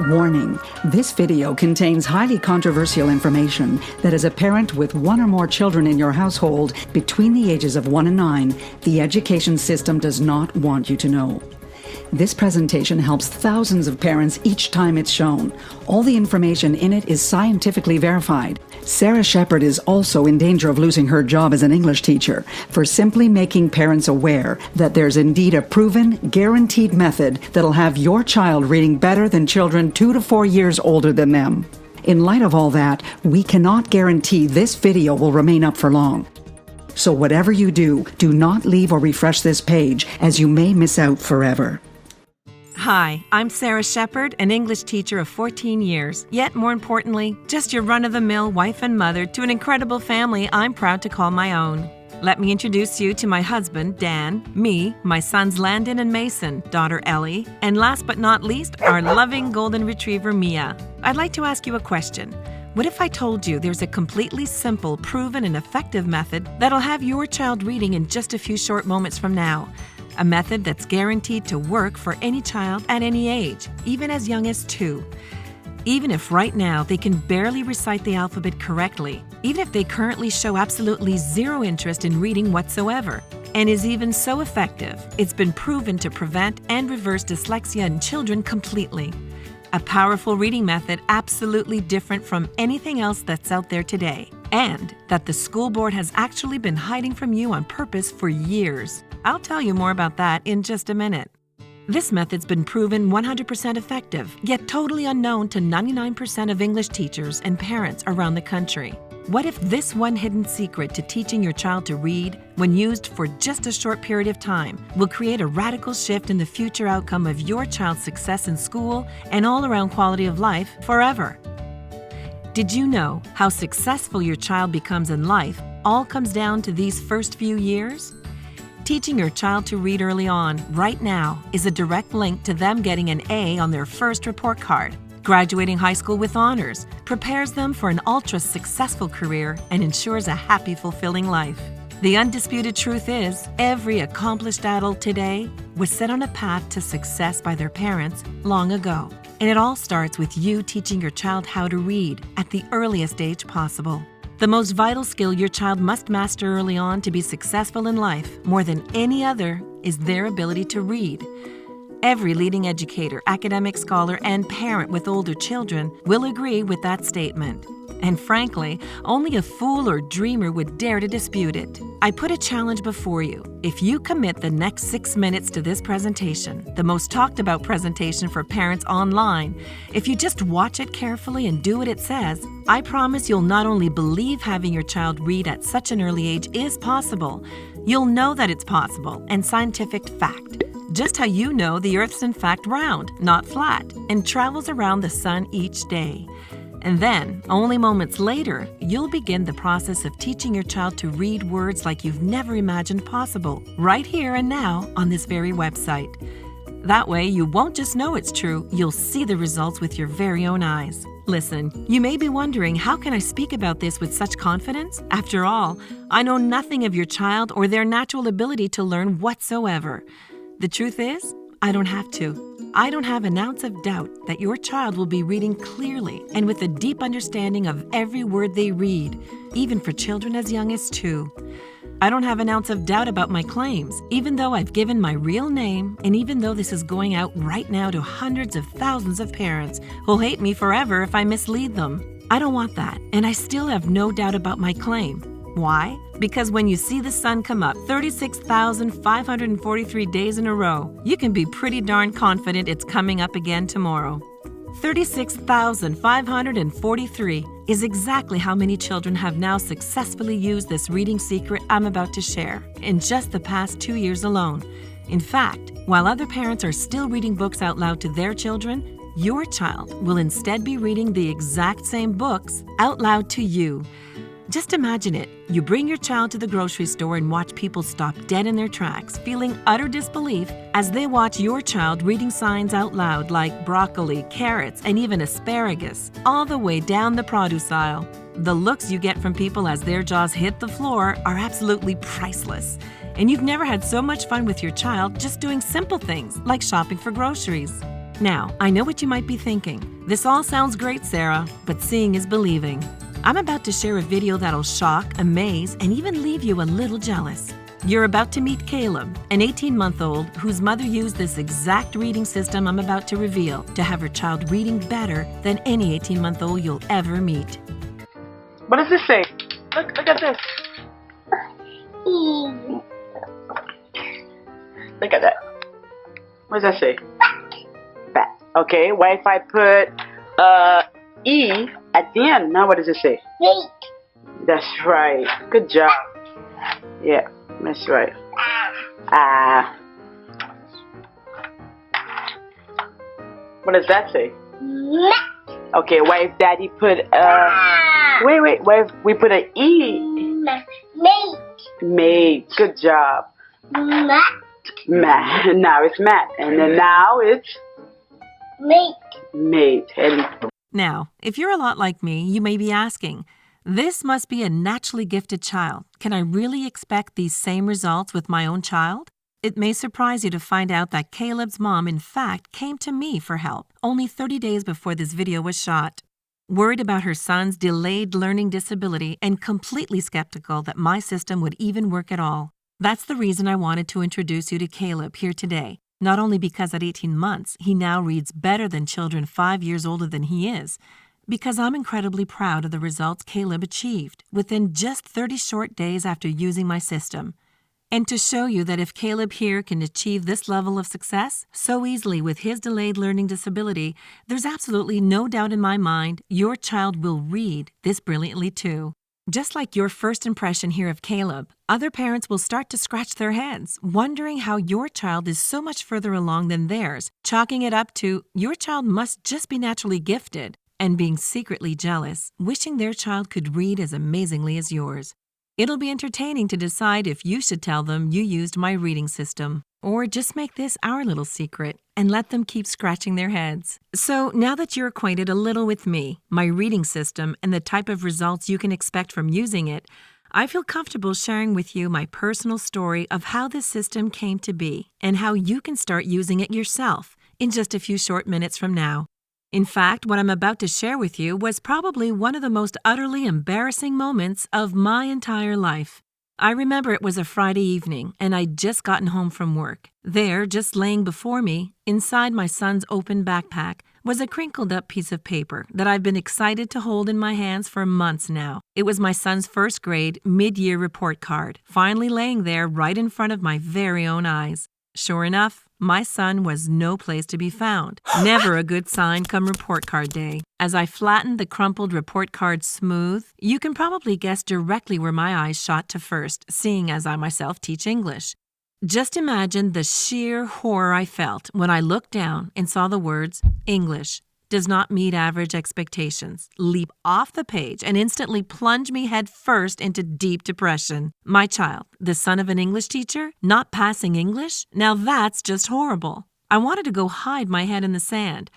Warning, this video contains highly controversial information that as a parent with one or more children in your household between the ages of 1 and 9, the education system does not want you to know. This presentation helps thousands of parents each time it's shown. All the information in it is scientifically verified. Sarah Shepard is also in danger of losing her job as an English teacher for simply making parents aware that there's indeed a proven, guaranteed method that'll have your child reading better than children 2 to 4 years older than them. In light of all that, we cannot guarantee this video will remain up for long. So whatever you do not leave or refresh this page, as you may miss out forever. Hi, I'm Sarah Shepard, an English teacher of 14 years, yet more importantly, just your run-of-the-mill wife and mother to an incredible family I'm proud to call my own. Let me introduce you to my husband, Dan, me, my sons Landon and Mason, daughter Ellie, and last but not least, our loving golden retriever, Mia. I'd like to ask you a question. What if I told you there's a completely simple, proven, and effective method that'll have your child reading in just a few short moments from now? A method that's guaranteed to work for any child at any age, even as young as 2. Even if right now they can barely recite the alphabet correctly, even if they currently show absolutely zero interest in reading whatsoever, and is even so effective, it's been proven to prevent and reverse dyslexia in children completely. A powerful reading method absolutely different from anything else that's out there today, and that the school board has actually been hiding from you on purpose for years. I'll tell you more about that in just a minute. This method's been proven 100% effective, yet totally unknown to 99% of English teachers and parents around the country. What if this one hidden secret to teaching your child to read, when used for just a short period of time, will create a radical shift in the future outcome of your child's success in school and all-around quality of life forever? Did you know how successful your child becomes in life all comes down to these first few years? Teaching your child to read early on, right now, is a direct link to them getting an A on their first report card. Graduating high school with honors prepares them for an ultra-successful career and ensures a happy, fulfilling life. The undisputed truth is, every accomplished adult today was set on a path to success by their parents long ago. And it all starts with you teaching your child how to read at the earliest age possible. The most vital skill your child must master early on to be successful in life, more than any other, is their ability to read. Every leading educator, academic scholar, and parent with older children will agree with that statement. And frankly, only a fool or dreamer would dare to dispute it. I put a challenge before you. If you commit the next 6 minutes to this presentation, the most talked about presentation for parents online, if you just watch it carefully and do what it says, I promise you'll not only believe having your child read at such an early age is possible, you'll know that it's possible and scientific fact. Just how you know the Earth's in fact round, not flat, and travels around the sun each day. And then, only moments later, you'll begin the process of teaching your child to read words like you've never imagined possible, right here and now on this very website. That way, you won't just know it's true, you'll see the results with your very own eyes. Listen, you may be wondering, how can I speak about this with such confidence? After all, I know nothing of your child or their natural ability to learn whatsoever. The truth is, I don't have to. I don't have an ounce of doubt that your child will be reading clearly and with a deep understanding of every word they read, even for children as young as 2. I don't have an ounce of doubt about my claims, even though I've given my real name, and even though this is going out right now to hundreds of thousands of parents who'll hate me forever if I mislead them. I don't want that, and I still have no doubt about my claim. Why? Because when you see the sun come up 36,543 days in a row, you can be pretty darn confident it's coming up again tomorrow. 36,543 is exactly how many children have now successfully used this reading secret I'm about to share in just the past 2 years alone. In fact, while other parents are still reading books out loud to their children, your child will instead be reading the exact same books out loud to you. Just imagine it. You bring your child to the grocery store and watch people stop dead in their tracks, feeling utter disbelief as they watch your child reading signs out loud like broccoli, carrots, and even asparagus, all the way down the produce aisle. The looks you get from people as their jaws hit the floor are absolutely priceless. And you've never had so much fun with your child just doing simple things like shopping for groceries. Now, I know what you might be thinking. This all sounds great, Sarah, but seeing is believing. I'm about to share a video that'll shock, amaze, and even leave you a little jealous. You're about to meet Caleb, an 18-month-old whose mother used this exact reading system I'm about to reveal to have her child reading better than any 18-month-old you'll ever meet. What does this say? Look at this. Look at that. What does that say? Bat. Okay, what if I put E at the end? Now what does it say? Wait. That's right. Good job. Yeah, that's right. What does that say? Okay, what if Daddy put wait, what if we put an E? Mate. Made. Good job. Mat. Matt. Now it's Matt. And then now it's Mate. made. And Now, if you're a lot like me, you may be asking, this must be a naturally gifted child. Can I really expect these same results with my own child? It may surprise you to find out that Caleb's mom, in fact, came to me for help only 30 days before this video was shot. Worried about her son's delayed learning disability and completely skeptical that my system would even work at all. That's the reason I wanted to introduce you to Caleb here today. Not only because at 18 months, he now reads better than children 5 years older than he is, because I'm incredibly proud of the results Caleb achieved within just 30 short days after using my system. And to show you that if Caleb here can achieve this level of success so easily with his delayed learning disability, there's absolutely no doubt in my mind your child will read this brilliantly too. Just like your first impression here of Caleb, other parents will start to scratch their heads, wondering how your child is so much further along than theirs, chalking it up to your child must just be naturally gifted, and being secretly jealous, wishing their child could read as amazingly as yours. It'll be entertaining to decide if you should tell them you used my reading system, or just make this our little secret and let them keep scratching their heads. So now that you're acquainted a little with me, my reading system, and the type of results you can expect from using it, I feel comfortable sharing with you my personal story of how this system came to be and how you can start using it yourself in just a few short minutes from now. In fact, what I'm about to share with you was probably one of the most utterly embarrassing moments of my entire life. I remember it was a Friday evening, and I'd just gotten home from work. There, just laying before me, inside my son's open backpack, was a crinkled-up piece of paper that I've been excited to hold in my hands for months now. It was my son's first grade mid-year report card, finally laying there right in front of my very own eyes. Sure enough, my son was no place to be found. Never a good sign come report card day. As I flattened the crumpled report card smooth, you can probably guess directly where my eyes shot to first, seeing as I myself teach English. Just imagine the sheer horror I felt when I looked down and saw the words, English does not meet average expectations, leap off the page and instantly plunge me head first into deep depression. My child, the son of an English teacher, not passing English? Now that's just horrible. I wanted to go hide my head in the sand.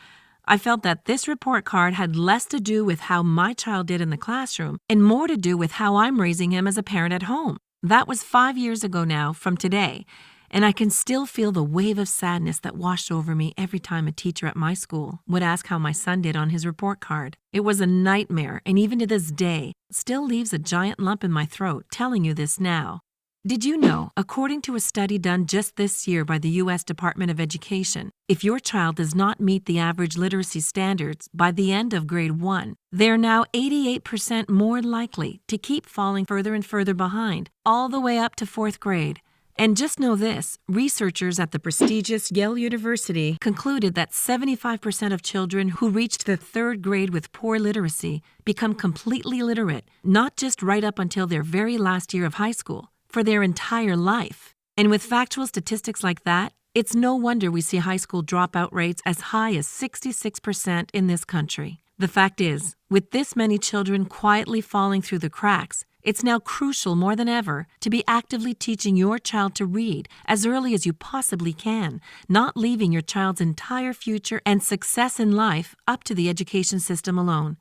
I felt that this report card had less to do with how my child did in the classroom and more to do with how I'm raising him as a parent at home. That was 5 years ago now from today, and I can still feel the wave of sadness that washed over me every time a teacher at my school would ask how my son did on his report card. It was a nightmare, and even to this day, still leaves a giant lump in my throat telling you this now. Did you know, according to a study done just this year by the U.S. Department of Education, if your child does not meet the average literacy standards by the end of grade 1, they're now 88% more likely to keep falling further and further behind, all the way up to 4th grade. And just know this, researchers at the prestigious Yale University concluded that 75% of children who reached the 3rd grade with poor literacy become completely literate, not just right up until their very last year of high school, for their entire life. And with factual statistics like that, it's no wonder we see high school dropout rates as high as 66% in this country. The fact is, with this many children quietly falling through the cracks, it's now crucial more than ever to be actively teaching your child to read as early as you possibly can, not leaving your child's entire future and success in life up to the education system alone.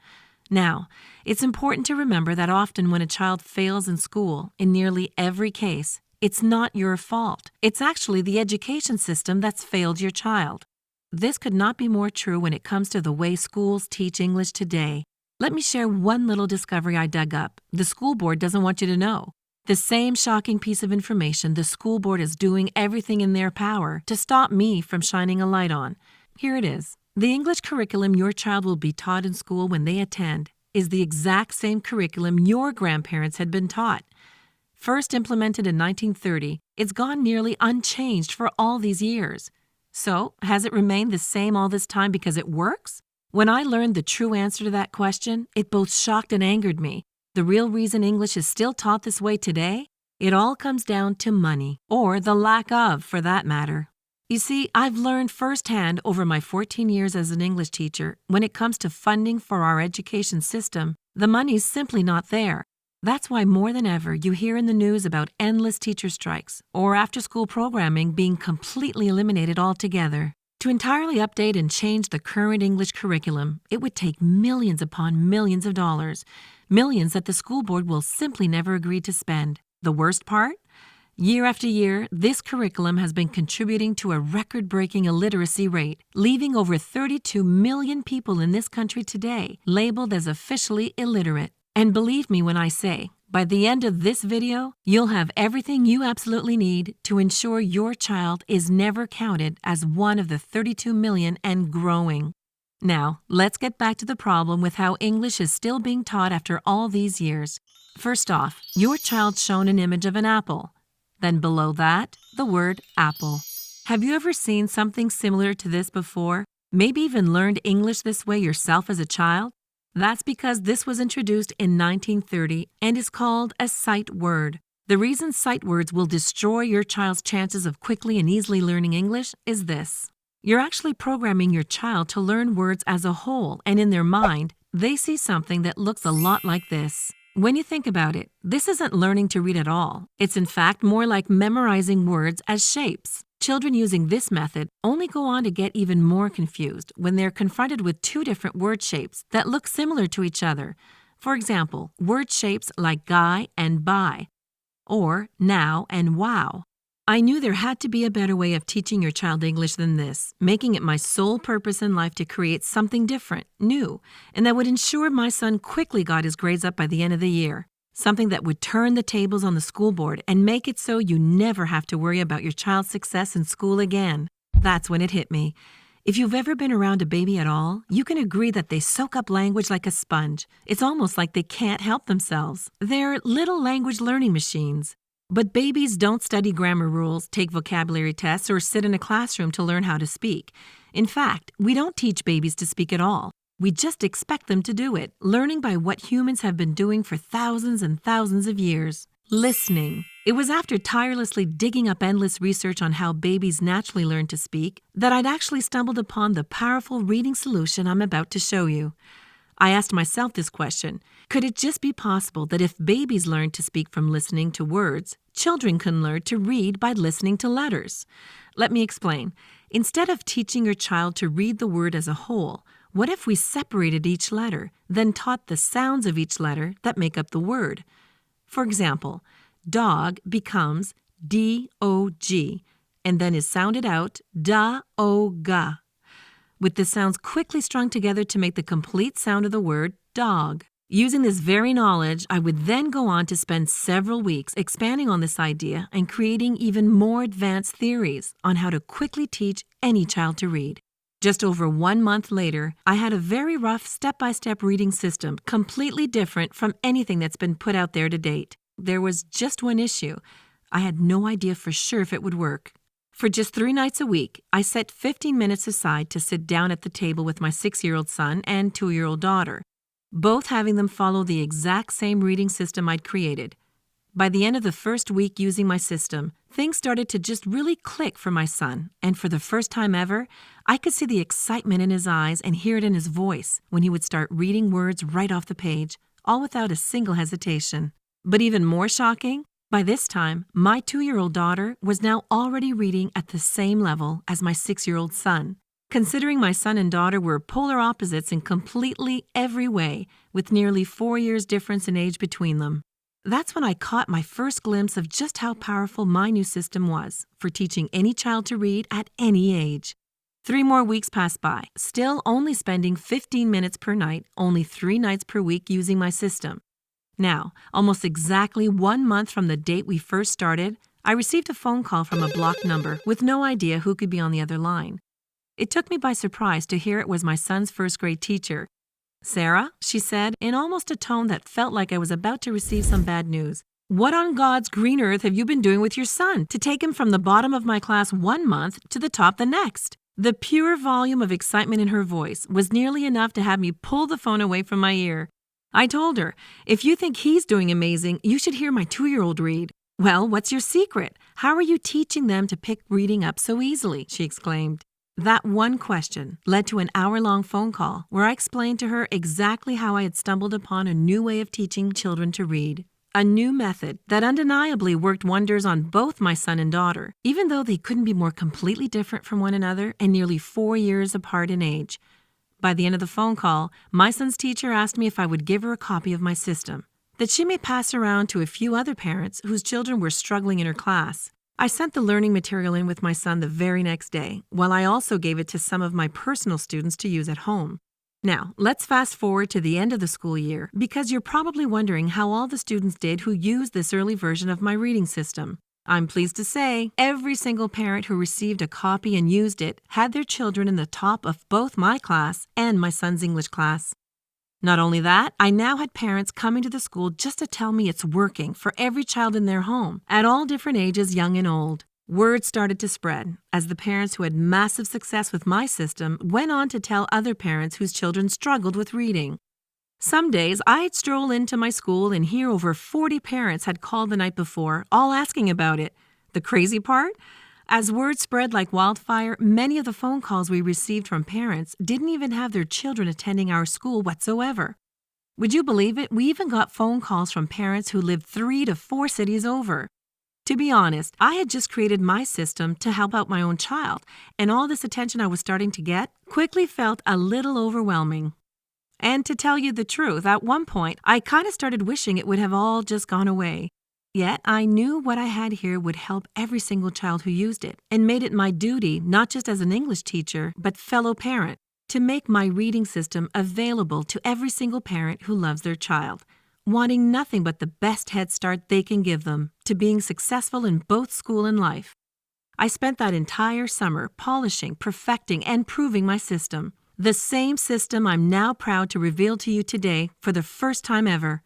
Now, it's important to remember that often when a child fails in school, in nearly every case, it's not your fault. It's actually the education system that's failed your child. this could not be more true when it comes to the way schools teach English today. Let me share one little discovery I dug up. The school board doesn't want you to know. The same shocking piece of information the school board is doing everything in their power to stop me from shining a light on. Here it is. The English curriculum your child will be taught in school when they attend is the exact same curriculum your grandparents had been taught. First implemented in 1930, it's gone nearly unchanged for all these years. So, has it remained the same all this time because it works? When I learned the true answer to that question, it both shocked and angered me. The real reason English is still taught this way today? It all comes down to money, or the lack of, for that matter. You see, I've learned firsthand over my 14 years as an English teacher, when it comes to funding for our education system, the money's simply not there. That's why more than ever you hear in the news about endless teacher strikes or after-school programming being completely eliminated altogether. To entirely update and change the current English curriculum, it would take millions upon millions of dollars, millions that the school board will simply never agree to spend. The worst part? Year after year, this curriculum has been contributing to a record-breaking illiteracy rate, leaving over 32 million people in this country today labeled as officially illiterate. And believe me when I say, by the end of this video, you'll have everything you absolutely need to ensure your child is never counted as one of the 32 million and growing. Now, let's get back to the problem with how English is still being taught after all these years. First off, your child's shown an image of an apple. Then below that, the word apple. Have you ever seen something similar to this before? Maybe even learned English this way yourself as a child? That's because this was introduced in 1930 and is called a sight word. The reason sight words will destroy your child's chances of quickly and easily learning English is this. You're actually programming your child to learn words as a whole, and in their mind, they see something that looks a lot like this. When you think about it, this isn't learning to read at all. It's in fact more like memorizing words as shapes. Children using this method only go on to get even more confused when they're confronted with two different word shapes that look similar to each other. For example, word shapes like guy and buy, or now and wow. I knew there had to be a better way of teaching your child English than this, making it my sole purpose in life to create something different, new, and that would ensure my son quickly got his grades up by the end of the year. Something that would turn the tables on the school board and make it so you never have to worry about your child's success in school again. That's when it hit me. If you've ever been around a baby at all, you can agree that they soak up language like a sponge. It's almost like they can't help themselves. They're little language learning machines. But babies don't study grammar rules, take vocabulary tests, or sit in a classroom to learn how to speak. In fact, we don't teach babies to speak at all. We just expect them to do it, learning by what humans have been doing for thousands and thousands of years. Listening. It was after tirelessly digging up endless research on how babies naturally learn to speak that I'd actually stumbled upon the powerful reading solution I'm about to show you. I asked myself this question: could it just be possible that if babies learned to speak from listening to words, children can learn to read by listening to letters? Let me explain. Instead of teaching your child to read the word as a whole, what if we separated each letter, then taught the sounds of each letter that make up the word? For example, dog becomes D-O-G, and then is sounded out da-o-ga, with the sounds quickly strung together to make the complete sound of the word dog. Using this very knowledge, I would then go on to spend several weeks expanding on this idea and creating even more advanced theories on how to quickly teach any child to read. Just over 1 month later, I had a very rough step-by-step reading system, completely different from anything that's been put out there to date. There was just one issue. I had no idea for sure if it would work. For just 3 nights a week, I set 15 minutes aside to sit down at the table with my 6-year-old son and 2-year-old daughter, both having them follow the exact same reading system I'd created. By the end of the first week using my system, things started to just really click for my son, and for the first time ever, I could see the excitement in his eyes and hear it in his voice when he would start reading words right off the page, all without a single hesitation. But even more shocking, by this time, my 2-year-old daughter was now already reading at the same level as my 6-year-old son. Considering my son and daughter were polar opposites in completely every way, with nearly 4 years difference in age between them. That's when I caught my first glimpse of just how powerful my new system was for teaching any child to read at any age. 3 more weeks passed by, still only spending 15 minutes per night, only 3 nights per week using my system. Now, almost exactly 1 month from the date we first started, I received a phone call from a blocked number with no idea who could be on the other line. It took me by surprise to hear it was my son's first-grade teacher. "Sarah," she said, in almost a tone that felt like I was about to receive some bad news, "what on God's green earth have you been doing with your son to take him from the bottom of my class 1 month to the top the next?" The pure volume of excitement in her voice was nearly enough to have me pull the phone away from my ear. I told her, "If you think he's doing amazing, you should hear my 2-year-old read." "Well, what's your secret? How are you teaching them to pick reading up so easily?" she exclaimed. That one question led to an hour-long phone call where I explained to her exactly how I had stumbled upon a new way of teaching children to read. A new method that undeniably worked wonders on both my son and daughter, even though they couldn't be more completely different from one another and nearly 4 years apart in age. By the end of the phone call, my son's teacher asked me if I would give her a copy of my system, that she may pass around to a few other parents whose children were struggling in her class. I sent the learning material in with my son the very next day, while I also gave it to some of my personal students to use at home. Now, let's fast forward to the end of the school year, because you're probably wondering how all the students did who used this early version of my reading system. I'm pleased to say every single parent who received a copy and used it had their children in the top of both my class and my son's English class. Not only that, I now had parents coming to the school just to tell me it's working for every child in their home, at all different ages, young and old. Word started to spread as the parents who had massive success with my system went on to tell other parents whose children struggled with reading. Some days, I'd stroll into my school and hear over 40 parents had called the night before, all asking about it. The crazy part? As word spread like wildfire, many of the phone calls we received from parents didn't even have their children attending our school whatsoever. Would you believe it? We even got phone calls from parents who lived 3 to 4 cities over. To be honest, I had just created my system to help out my own child, and all this attention I was starting to get quickly felt a little overwhelming. And to tell you the truth, at one point, I kind of started wishing it would have all just gone away. Yet I knew what I had here would help every single child who used it, and made it my duty, not just as an English teacher, but fellow parent, to make my reading system available to every single parent who loves their child, wanting nothing but the best head start they can give them to being successful in both school and life. I spent that entire summer polishing, perfecting, and proving my system. The same system I'm now proud to reveal to you today for the first time ever.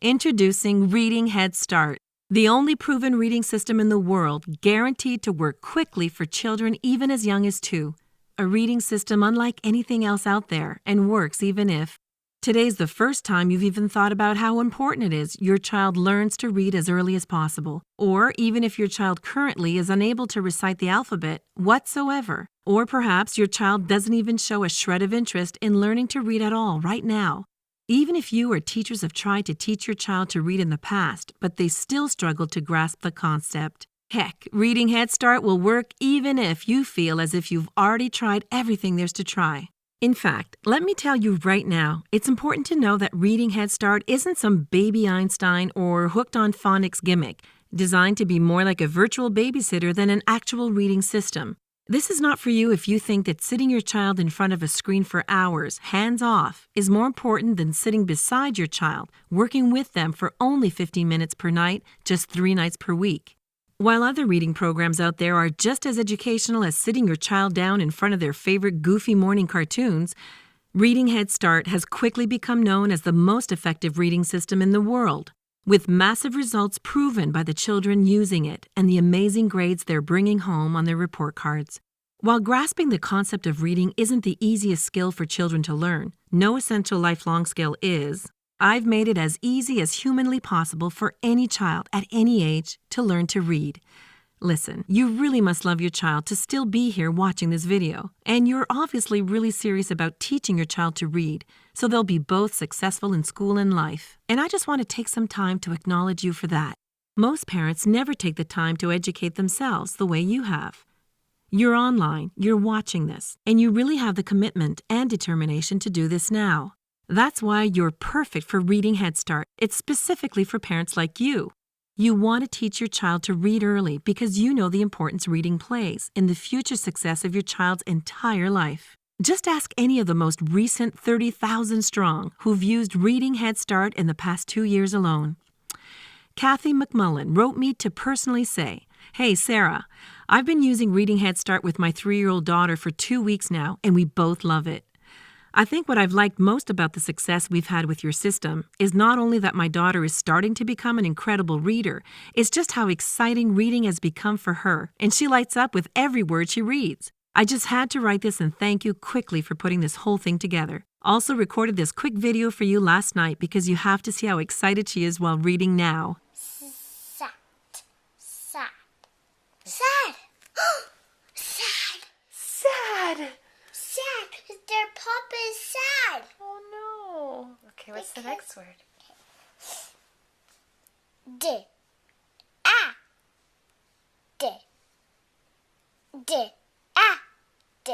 Introducing Reading Head Start, the only proven reading system in the world guaranteed to work quickly for children even as young as 2. A reading system unlike anything else out there and works even if today's the first time you've even thought about how important it is your child learns to read as early as possible, or even if your child currently is unable to recite the alphabet whatsoever, or perhaps your child doesn't even show a shred of interest in learning to read at all right now. Even if you or teachers have tried to teach your child to read in the past, but they still struggle to grasp the concept. Heck, Reading Head Start will work even if you feel as if you've already tried everything there's to try. In fact, let me tell you right now, it's important to know that Reading Head Start isn't some baby Einstein or hooked on phonics gimmick, designed to be more like a virtual babysitter than an actual reading system. This is not for you if you think that sitting your child in front of a screen for hours, hands off, is more important than sitting beside your child, working with them for only 15 minutes per night, just 3 nights per week. While other reading programs out there are just as educational as sitting your child down in front of their favorite goofy morning cartoons, Reading Head Start has quickly become known as the most effective reading system in the world, with massive results proven by the children using it and the amazing grades they're bringing home on their report cards. While grasping the concept of reading isn't the easiest skill for children to learn, no essential lifelong skill is, I've made it as easy as humanly possible for any child at any age to learn to read. Listen, you really must love your child to still be here watching this video, and you're obviously really serious about teaching your child to read, so they'll be both successful in school and life. And I just want to take some time to acknowledge you for that. Most parents never take the time to educate themselves the way you have. You're online, you're watching this, and you really have the commitment and determination to do this now. That's why you're perfect for Reading Head Start. It's specifically for parents like you. You want to teach your child to read early because you know the importance reading plays in the future success of your child's entire life. Just ask any of the most recent 30,000 strong who've used Reading Head Start in the past 2 years alone. Kathy McMullen wrote me to personally say, "Hey, Sarah, I've been using Reading Head Start with my 3-year-old daughter for 2 weeks now, and we both love it. I think what I've liked most about the success we've had with your system is not only that my daughter is starting to become an incredible reader, it's just how exciting reading has become for her, and she lights up with every word she reads. I just had to write this and thank you quickly for putting this whole thing together. Also recorded this quick video for you last night because you have to see how excited she is while reading now." Sad. Sad. Sad. Sad. Sad. Sad. Their papa is sad. Oh no. Okay, what's the next word? D. Ah. D. D. Ah. D.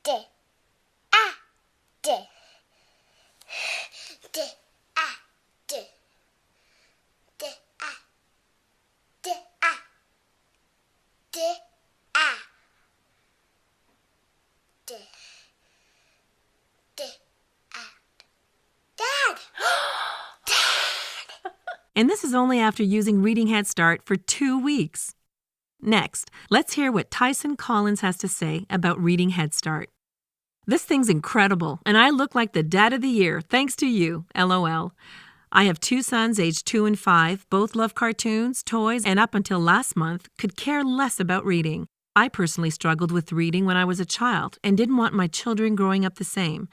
D. Ah. D. D. Ah. D. D. Ah. D. Ah. D. Ah. D. D. Ah. Dad! And this is only after using Reading Head Start for 2 weeks. Next, let's hear what Tyson Collins has to say about Reading Head Start. "This thing's incredible, and I look like the dad of the year, thanks to you, LOL. I have 2 sons aged 2 and 5, both love cartoons, toys, and up until last month, could care less about reading. I personally struggled with reading when I was a child and didn't want my children growing up the same.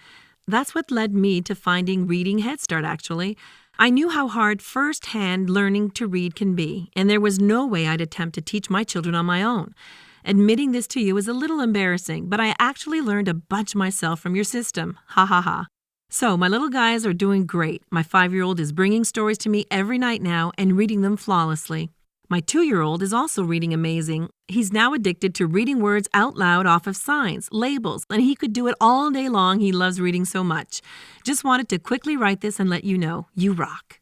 That's what led me to finding Reading Head Start, actually. I knew how hard first-hand learning to read can be, and there was no way I'd attempt to teach my children on my own. Admitting this to you is a little embarrassing, but I actually learned a bunch myself from your system. Ha ha ha. So my little guys are doing great. My 5-year-old is bringing stories to me every night now and reading them flawlessly. My 2-year-old is also reading amazing. He's now addicted to reading words out loud off of signs, labels, and he could do it all day long. He loves reading so much. Just wanted to quickly write this and let you know, you rock."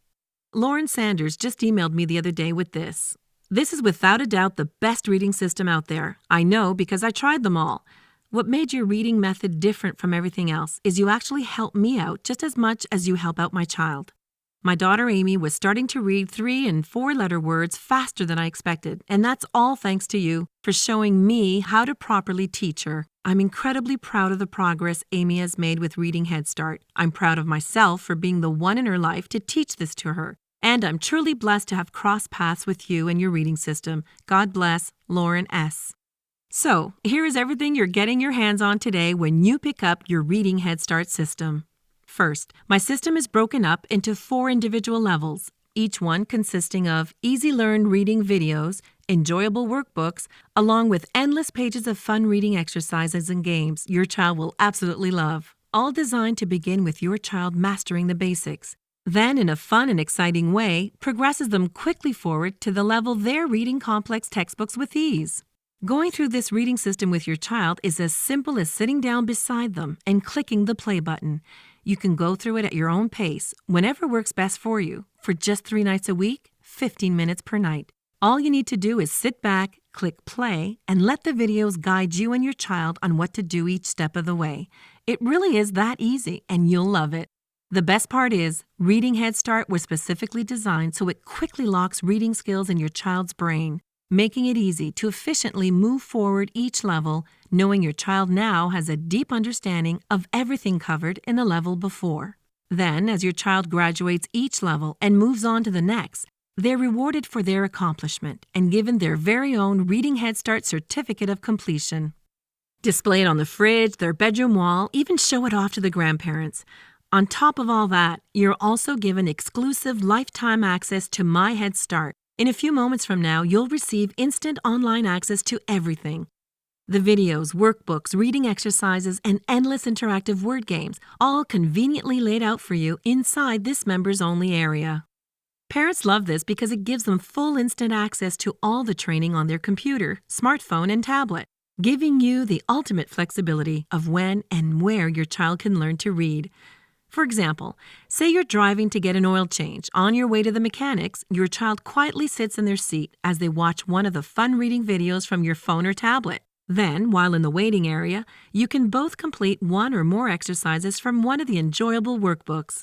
Lauren Sanders just emailed me the other day with this. "This is without a doubt the best reading system out there. I know because I tried them all. What made your reading method different from everything else is you actually help me out just as much as you help out my child. My daughter Amy was starting to read 3- and 4-letter words faster than I expected, and that's all thanks to you for showing me how to properly teach her. I'm incredibly proud of the progress Amy has made with Reading Head Start. I'm proud of myself for being the one in her life to teach this to her. And I'm truly blessed to have crossed paths with you and your reading system. God bless, Lauren S." So, here is everything you're getting your hands on today when you pick up your Reading Head Start system. First, my system is broken up into 4 individual levels, each one consisting of easy-learned reading videos, enjoyable workbooks, along with endless pages of fun reading exercises and games your child will absolutely love, all designed to begin with your child mastering the basics. Then, in a fun and exciting way, progresses them quickly forward to the level they're reading complex textbooks with ease. Going through this reading system with your child is as simple as sitting down beside them and clicking the play button. You can go through it at your own pace, whenever works best for you, for just 3 nights a week, 15 minutes per night. All you need to do is sit back, click play, and let the videos guide you and your child on what to do each step of the way. It really is that easy, and you'll love it. The best part is, Reading Head Start was specifically designed so it quickly locks reading skills in your child's brain, making it easy to efficiently move forward each level, knowing your child now has a deep understanding of everything covered in the level before. Then, as your child graduates each level and moves on to the next, they're rewarded for their accomplishment and given their very own Reading Head Start certificate of completion. Display it on the fridge, their bedroom wall, even show it off to the grandparents. On top of all that, you're also given exclusive lifetime access to My Head Start. In a few moments from now, you'll receive instant online access to everything. The videos, workbooks, reading exercises, and endless interactive word games, all conveniently laid out for you inside this members-only area. Parents love this because it gives them full instant access to all the training on their computer, smartphone, and tablet, giving you the ultimate flexibility of when and where your child can learn to read. For example, say you're driving to get an oil change. On your way to the mechanics, your child quietly sits in their seat as they watch one of the fun reading videos from your phone or tablet. Then, while in the waiting area, you can both complete one or more exercises from one of the enjoyable workbooks.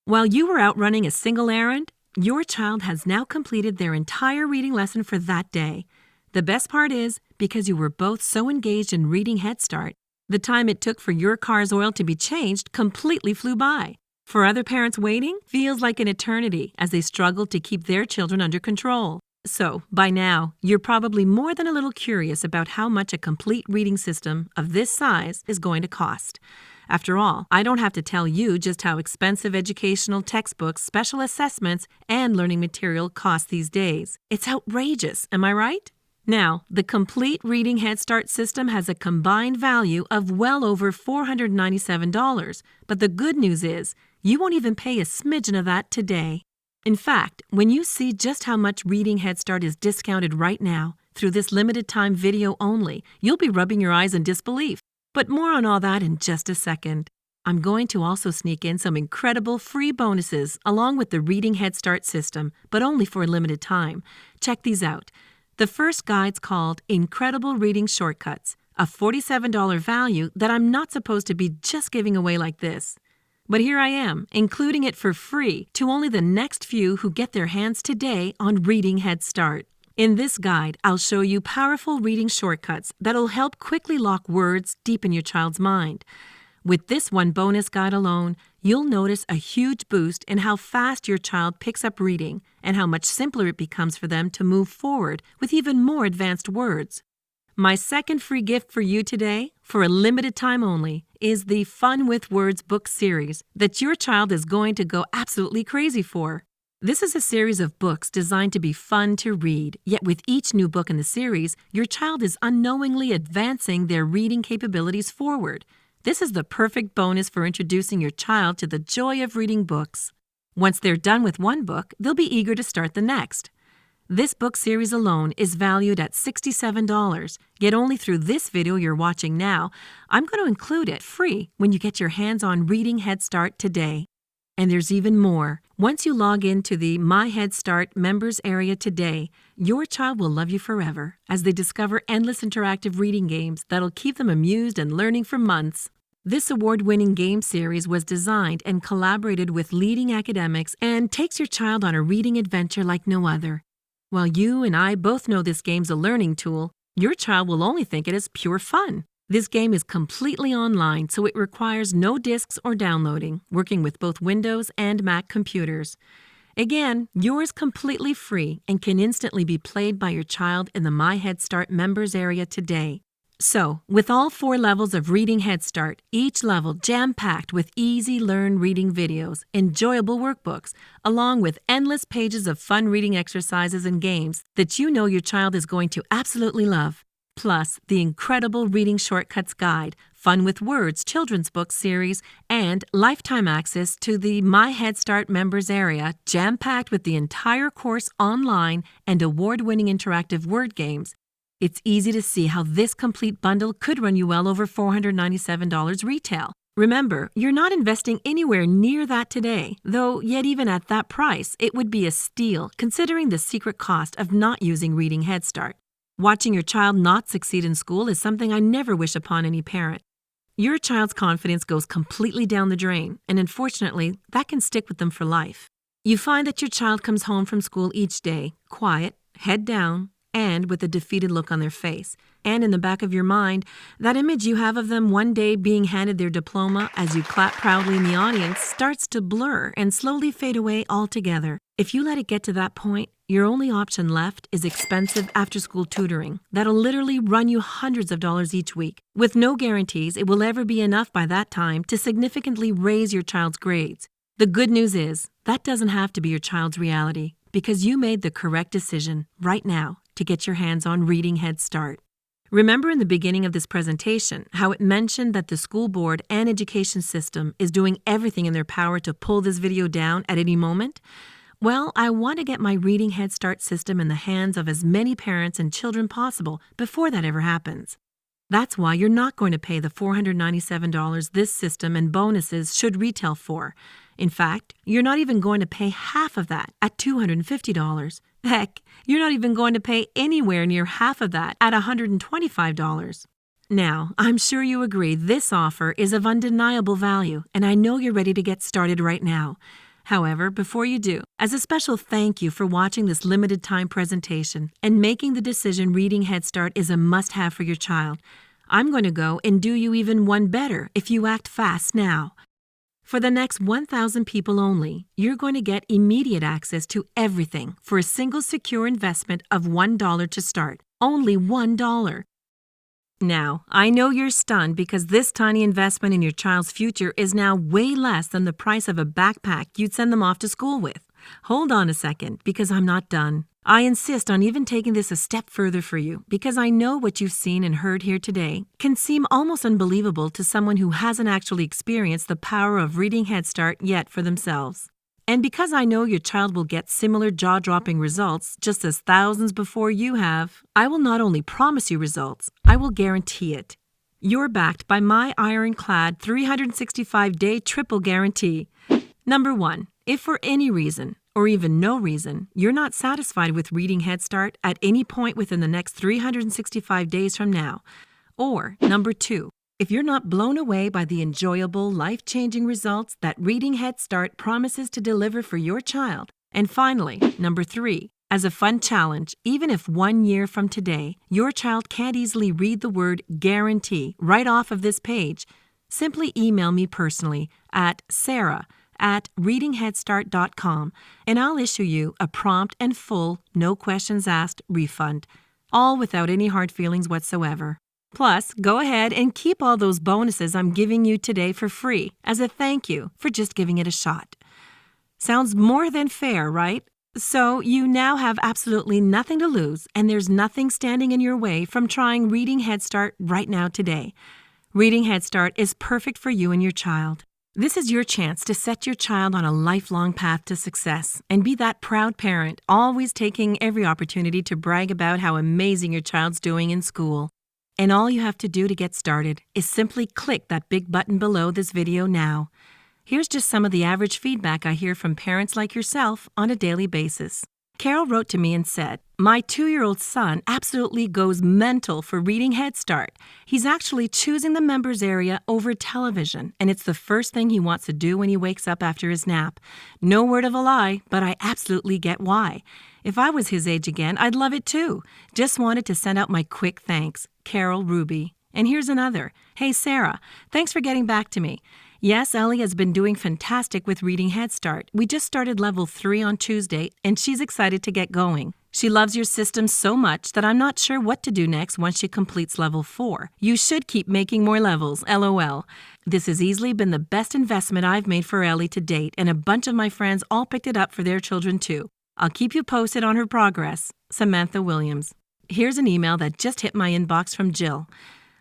While you were out running a single errand, your child has now completed their entire reading lesson for that day. The best part is, because you were both so engaged in reading Head Start, the time it took for your car's oil to be changed completely flew by. For other parents, waiting feels like an eternity as they struggle to keep their children under control. So, by now, you're probably more than a little curious about how much a complete reading system of this size is going to cost. After all, I don't have to tell you just how expensive educational textbooks, special assessments, and learning material cost these days. It's outrageous, am I right? Now, the complete Reading Head Start system has a combined value of well over $497, but the good news is, you won't even pay a smidgen of that today. In fact, when you see just how much Reading Head Start is discounted right now, through this limited time video only, you'll be rubbing your eyes in disbelief. But more on all that in just a second. I'm going to also sneak in some incredible free bonuses along with the Reading Head Start system, but only for a limited time. Check these out. The first guide's called Incredible Reading Shortcuts, a $47 value that I'm not supposed to be just giving away like this. But here I am, including it for free to only the next few who get their hands today on Reading Head Start. In this guide, I'll show you powerful reading shortcuts that'll help quickly lock words deep in your child's mind. With this one bonus guide alone, you'll notice a huge boost in how fast your child picks up reading and how much simpler it becomes for them to move forward with even more advanced words. My second free gift for you today, for a limited time only, is the Fun with Words book series that your child is going to go absolutely crazy for. This is a series of books designed to be fun to read, yet with each new book in the series, your child is unknowingly advancing their reading capabilities forward. This is the perfect bonus for introducing your child to the joy of reading books. Once they're done with one book, they'll be eager to start the next. This book series alone is valued at $67, yet only through this video you're watching now, I'm going to include it free when you get your hands on Reading Head Start today. And there's even more. Once you log into the My Head Start members area today, your child will love you forever as they discover endless interactive reading games that'll keep them amused and learning for months. This award-winning game series was designed and collaborated with leading academics and takes your child on a reading adventure like no other. While you and I both know this game's a learning tool, your child will only think it is pure fun. This game is completely online, so it requires no discs or downloading, working with both Windows and Mac computers. Again, yours completely free and can instantly be played by your child in the My Head Start members area today. So, with all 4 levels of Reading Head Start, each level jam-packed with easy-learn reading videos, enjoyable workbooks, along with endless pages of fun reading exercises and games that you know your child is going to absolutely love. Plus, the incredible Reading Shortcuts Guide, Fun with Words children's book series, and lifetime access to the My Head Start members area, jam-packed with the entire course online and award-winning interactive word games. It's easy to see how this complete bundle could run you well over $497 retail. Remember, you're not investing anywhere near that today, though yet even at that price, it would be a steal considering the secret cost of not using Reading Head Start. Watching your child not succeed in school is something I never wish upon any parent. Your child's confidence goes completely down the drain, and unfortunately, that can stick with them for life. You find that your child comes home from school each day, quiet, head down, and with a defeated look on their face. And in the back of your mind, that image you have of them one day being handed their diploma as you clap proudly in the audience starts to blur and slowly fade away altogether. If you let it get to that point, your only option left is expensive after-school tutoring that'll literally run you hundreds of dollars each week, with no guarantees it will ever be enough by that time to significantly raise your child's grades. The good news is, that doesn't have to be your child's reality, because you made the correct decision right now to get your hands on Reading Head Start. Remember in the beginning of this presentation how it mentioned that the school board and education system is doing everything in their power to pull this video down at any moment? Well, I want to get my Reading Head Start system in the hands of as many parents and children possible before that ever happens. That's why you're not going to pay the $497 this system and bonuses should retail for. In fact, you're not even going to pay half of that at $250. Heck, you're not even going to pay anywhere near half of that at $125. Now, I'm sure you agree this offer is of undeniable value, and I know you're ready to get started right now. However, before you do, as a special thank you for watching this limited time presentation and making the decision Reading Head Start is a must-have for your child, I'm going to go and do you even one better if you act fast now. For the next 1,000 people only, you're going to get immediate access to everything for a single secure investment of $1 to start. Only $1. Now, I know you're stunned because this tiny investment in your child's future is now way less than the price of a backpack you'd send them off to school with. Hold on a second, because I'm not done. I insist on even taking this a step further for you because I know what you've seen and heard here today can seem almost unbelievable to someone who hasn't actually experienced the power of Reading Head Start yet for themselves. And because I know your child will get similar jaw-dropping results just as thousands before you have, I will not only promise you results, I will guarantee it. You're backed by my ironclad 365-day triple guarantee. Number 1, if for any reason, or even no reason, you're not satisfied with Reading Head Start at any point within the next 365 days from now. Or, number 2, if you're not blown away by the enjoyable, life-changing results that Reading Head Start promises to deliver for your child. And finally, number 3, as a fun challenge, even if 1 year from today, your child can't easily read the word guarantee right off of this page, simply email me personally at sarah@readingheadstart.com and I'll issue you a prompt and full, no questions asked refund, all without any hard feelings whatsoever. Plus, go ahead and keep all those bonuses I'm giving you today for free as a thank you for just giving it a shot. Sounds more than fair, right? So you now have absolutely nothing to lose, and there's nothing standing in your way from trying Reading Head Start right now today. Reading Head Start is perfect for you and your child. This is your chance to set your child on a lifelong path to success and be that proud parent, always taking every opportunity to brag about how amazing your child's doing in school. And all you have to do to get started is simply click that big button below this video now. Here's just some of the average feedback I hear from parents like yourself on a daily basis. Carol wrote to me and said, "My 2-year-old son absolutely goes mental for Reading Head Start. He's actually choosing the members area over television, and it's the first thing he wants to do when he wakes up after his nap. No word of a lie, but I absolutely get why. If I was his age again, I'd love it too. Just wanted to send out my quick thanks. Carol Ruby." And here's another. "Hey, Sarah, thanks for getting back to me. Yes, Ellie has been doing fantastic with Reading Head Start. We just started level 3 on Tuesday, and she's excited to get going. She loves your system so much that I'm not sure what to do next once she completes level 4. You should keep making more levels, LOL. This has easily been the best investment I've made for Ellie to date, and a bunch of my friends all picked it up for their children too. I'll keep you posted on her progress. Samantha Williams." Here's an email that just hit my inbox from Jill.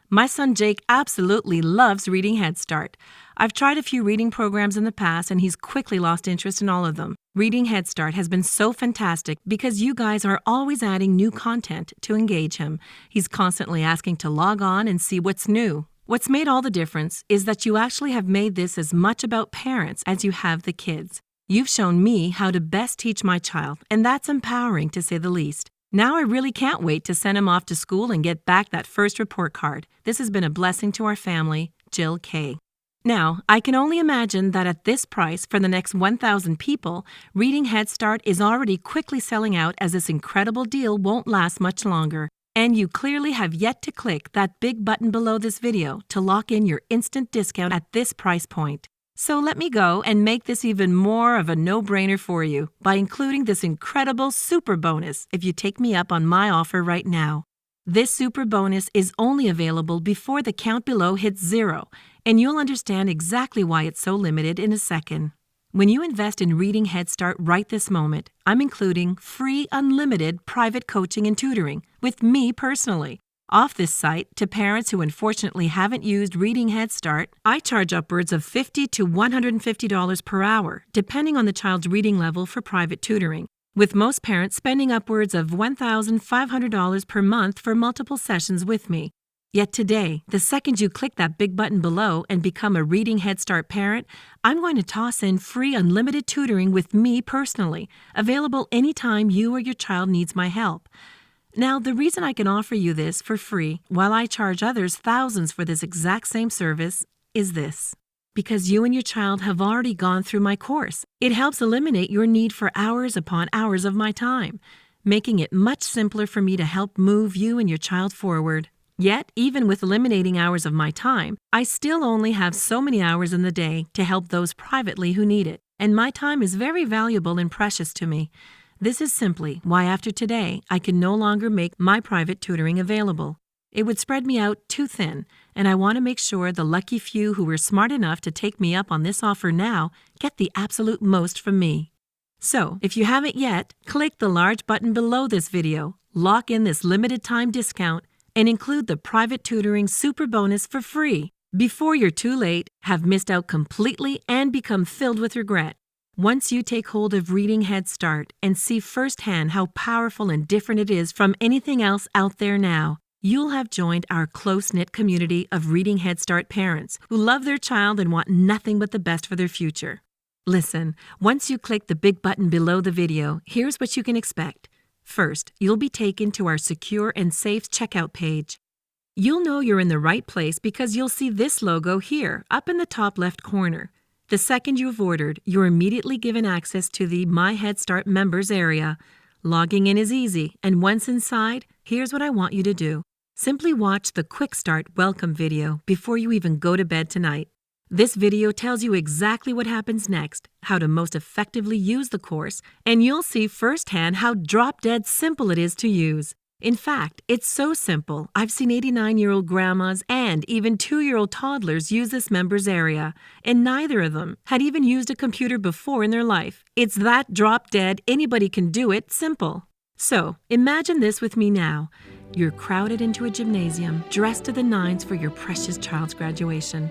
"My son Jake absolutely loves Reading Head Start. I've tried a few reading programs in the past and he's quickly lost interest in all of them. Reading Head Start has been so fantastic because you guys are always adding new content to engage him. He's constantly asking to log on and see what's new. What's made all the difference is that you actually have made this as much about parents as you have the kids. You've shown me how to best teach my child, and that's empowering to say the least. Now I really can't wait to send him off to school and get back that first report card. This has been a blessing to our family, Jill K." Now, I can only imagine that at this price for the next 1,000 people, Reading Head Start is already quickly selling out as this incredible deal won't last much longer. And you clearly have yet to click that big button below this video to lock in your instant discount at this price point. So let me go and make this even more of a no-brainer for you by including this incredible super bonus if you take me up on my offer right now. This super bonus is only available before the count below hits 0, and you'll understand exactly why it's so limited in a second. When you invest in Reading Head Start right this moment, I'm including free unlimited private coaching and tutoring with me personally. Off this site, to parents who unfortunately haven't used Reading Head Start, I charge upwards of $50 to $150 per hour, depending on the child's reading level for private tutoring, with most parents spending upwards of $1,500 per month for multiple sessions with me. Yet today, the second you click that big button below and become a Reading Head Start parent, I'm going to toss in free unlimited tutoring with me personally, available anytime you or your child needs my help. Now, the reason I can offer you this for free, while I charge others thousands for this exact same service, is this. Because you and your child have already gone through my course. It helps eliminate your need for hours upon hours of my time, making it much simpler for me to help move you and your child forward. Yet, even with eliminating hours of my time, I still only have so many hours in the day to help those privately who need it, and my time is very valuable and precious to me. This is simply why after today, I can no longer make my private tutoring available. It would spread me out too thin, and I want to make sure the lucky few who were smart enough to take me up on this offer now get the absolute most from me. So, if you haven't yet, click the large button below this video, lock in this limited time discount, and include the private tutoring super bonus for free before you're too late, have missed out completely, and become filled with regret. Once you take hold of Reading Head Start and see firsthand how powerful and different it is from anything else out there now, you'll have joined our close-knit community of Reading Head Start parents who love their child and want nothing but the best for their future. Listen, once you click the big button below the video, here's what you can expect. First, you'll be taken to our secure and safe checkout page. You'll know you're in the right place because you'll see this logo here, up in the top left corner. The second you've ordered, you're immediately given access to the My Head Start members area. Logging in is easy, and once inside, here's what I want you to do. Simply watch the Quick Start welcome video before you even go to bed tonight. This video tells you exactly what happens next, how to most effectively use the course, and you'll see firsthand how drop-dead simple it is to use. In fact, it's so simple, I've seen 89-year-old grandmas and even 2-year-old toddlers use this members area, and neither of them had even used a computer before in their life. It's that drop-dead, anybody can do it simple. So, imagine this with me now. You're crowded into a gymnasium, dressed to the nines for your precious child's graduation.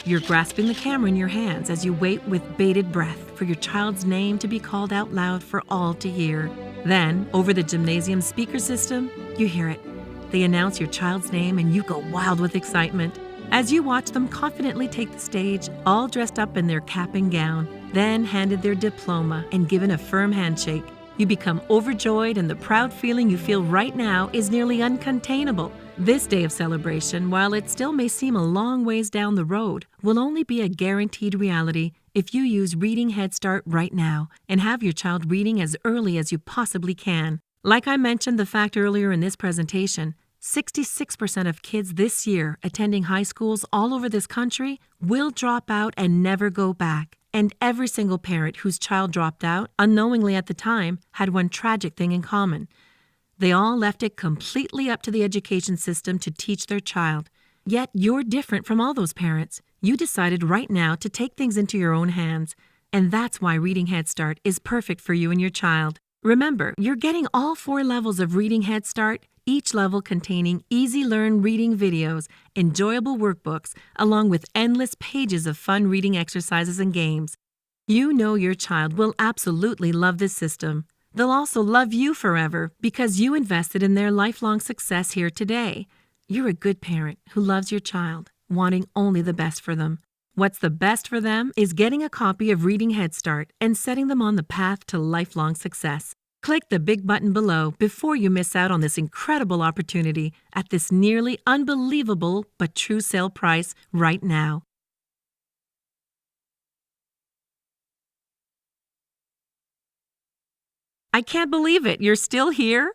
You're grasping the camera in your hands as you wait with bated breath for your child's name to be called out loud for all to hear. Then, over the gymnasium speaker system, you hear it. They announce your child's name and you go wild with excitement as you watch them confidently take the stage, all dressed up in their cap and gown, then handed their diploma and given a firm handshake. You become overjoyed, and the proud feeling you feel right now is nearly uncontainable. This day of celebration, while it still may seem a long ways down the road, will only be a guaranteed reality if you use Reading Head Start right now and have your child reading as early as you possibly can. Like I mentioned the fact earlier in this presentation, 66% of kids this year attending high schools all over this country will drop out and never go back. And every single parent whose child dropped out, unknowingly at the time, had one tragic thing in common. They all left it completely up to the education system to teach their child. Yet you're different from all those parents. You decided right now to take things into your own hands. And that's why Reading Head Start is perfect for you and your child. Remember, you're getting all 4 levels of Reading Head Start, each level containing easy-learn reading videos, enjoyable workbooks, along with endless pages of fun reading exercises and games. You know your child will absolutely love this system. They'll also love you forever because you invested in their lifelong success here today. You're a good parent who loves your child, wanting only the best for them. What's the best for them is getting a copy of Reading Head Start and setting them on the path to lifelong success. Click the big button below before you miss out on this incredible opportunity at this nearly unbelievable but true sale price right now. I can't believe it. You're still here?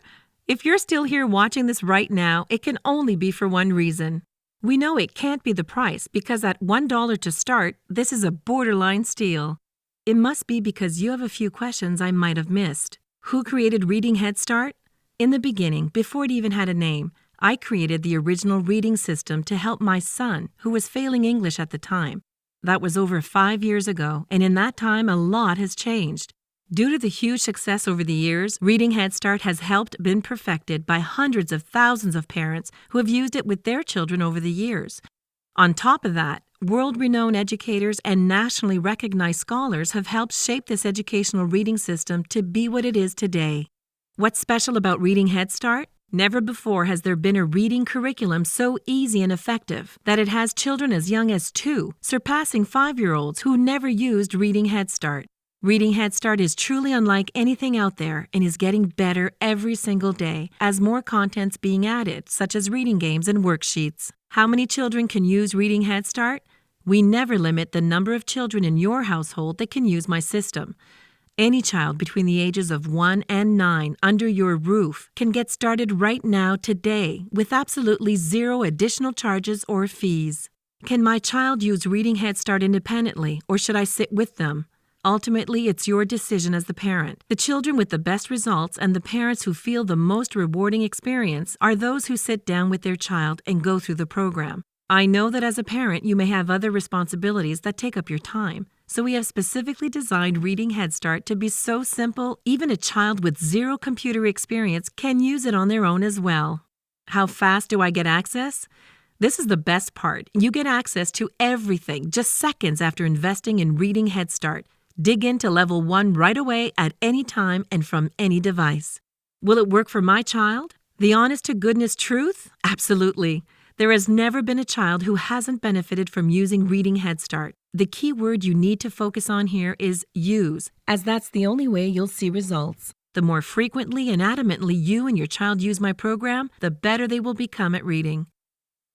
If you're still here watching this right now, it can only be for one reason. We know it can't be the price because at $1 to start, this is a borderline steal. It must be because you have a few questions I might have missed. Who created Reading Head Start? In the beginning, before it even had a name, I created the original reading system to help my son, who was failing English at the time. That was over 5 years ago, and in that time, a lot has changed. Due to the huge success over the years, Reading Head Start has been perfected by hundreds of thousands of parents who have used it with their children over the years. On top of that, world-renowned educators and nationally recognized scholars have helped shape this educational reading system to be what it is today. What's special about Reading Head Start? Never before has there been a reading curriculum so easy and effective that it has children as young as 2, surpassing 5-year-olds who never used Reading Head Start. Reading Head Start is truly unlike anything out there and is getting better every single day as more content's being added, such as reading games and worksheets. How many children can use Reading Head Start? We never limit the number of children in your household that can use my system. Any child between the ages of 1 and 9 under your roof can get started right now today with absolutely zero additional charges or fees. Can my child use Reading Head Start independently, or should I sit with them? Ultimately, it's your decision as the parent. The children with the best results and the parents who feel the most rewarding experience are those who sit down with their child and go through the program. I know that as a parent, you may have other responsibilities that take up your time. So we have specifically designed Reading Head Start to be so simple, even a child with zero computer experience can use it on their own as well. How fast do I get access? This is the best part. You get access to everything just seconds after investing in Reading Head Start. Dig into level 1 right away at any time and from any device. Will it work for my child? The honest-to-goodness truth? Absolutely. There has never been a child who hasn't benefited from using Reading Head Start. The key word you need to focus on here is use, as that's the only way you'll see results. The more frequently and adamantly you and your child use my program, the better they will become at reading.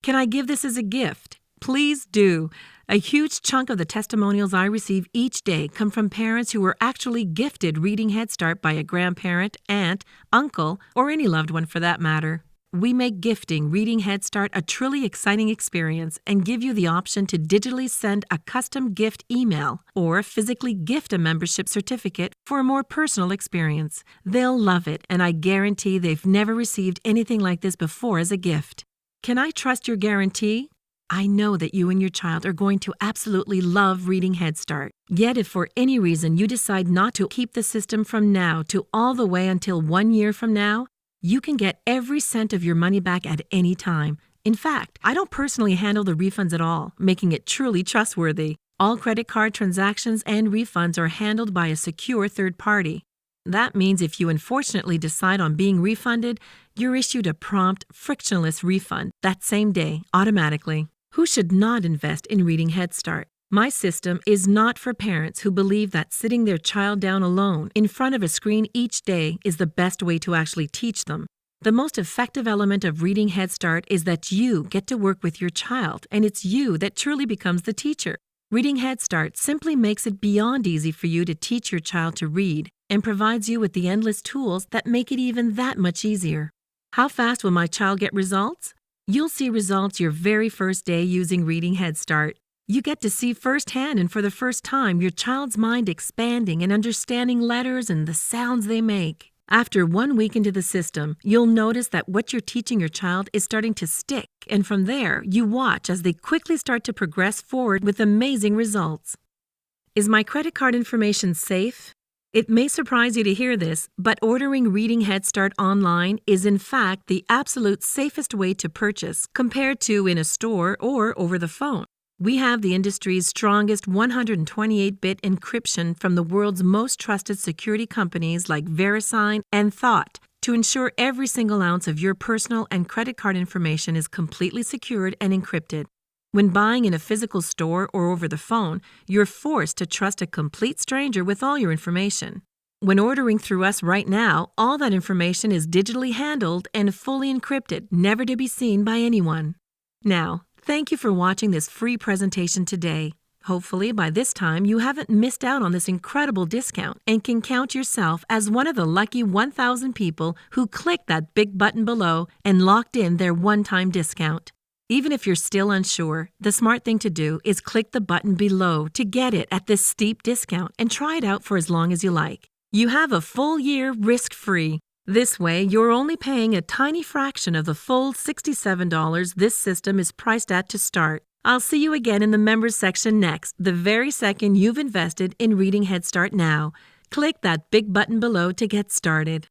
Can I give this as a gift? Please do. A huge chunk of the testimonials I receive each day come from parents who were actually gifted Reading Head Start by a grandparent, aunt, uncle, or any loved one for that matter. We make gifting Reading Head Start a truly exciting experience and give you the option to digitally send a custom gift email or physically gift a membership certificate for a more personal experience. They'll love it, and I guarantee they've never received anything like this before as a gift. Can I trust your guarantee? I know that you and your child are going to absolutely love Reading Head Start. Yet if for any reason you decide not to keep the system from now to all the way until 1 year from now, you can get every cent of your money back at any time. In fact, I don't personally handle the refunds at all, making it truly trustworthy. All credit card transactions and refunds are handled by a secure third party. That means if you unfortunately decide on being refunded, you're issued a prompt, frictionless refund that same day, automatically. Who should not invest in Reading Head Start? My system is not for parents who believe that sitting their child down alone in front of a screen each day is the best way to actually teach them. The most effective element of Reading Head Start is that you get to work with your child, and it's you that truly becomes the teacher. Reading Head Start simply makes it beyond easy for you to teach your child to read and provides you with the endless tools that make it even that much easier. How fast will my child get results? You'll see results your very first day using Reading Head Start. You get to see firsthand and for the first time your child's mind expanding and understanding letters and the sounds they make. After 1 week into the system, you'll notice that what you're teaching your child is starting to stick, and from there, you watch as they quickly start to progress forward with amazing results. Is my credit card information safe? It may surprise you to hear this, but ordering Reading Head Start online is in fact the absolute safest way to purchase compared to in a store or over the phone. We have the industry's strongest 128-bit encryption from the world's most trusted security companies like VeriSign and Thought to ensure every single ounce of your personal and credit card information is completely secured and encrypted. When buying in a physical store or over the phone, you're forced to trust a complete stranger with all your information. When ordering through us right now, all that information is digitally handled and fully encrypted, never to be seen by anyone. Now, thank you for watching this free presentation today. Hopefully, by this time, you haven't missed out on this incredible discount and can count yourself as one of the lucky 1,000 people who clicked that big button below and locked in their one-time discount. Even if you're still unsure, the smart thing to do is click the button below to get it at this steep discount and try it out for as long as you like. You have a full year risk-free. This way, you're only paying a tiny fraction of the full $67 this system is priced at to start. I'll see you again in the members section next, the very second you've invested in Reading Head Start now. Click that big button below to get started.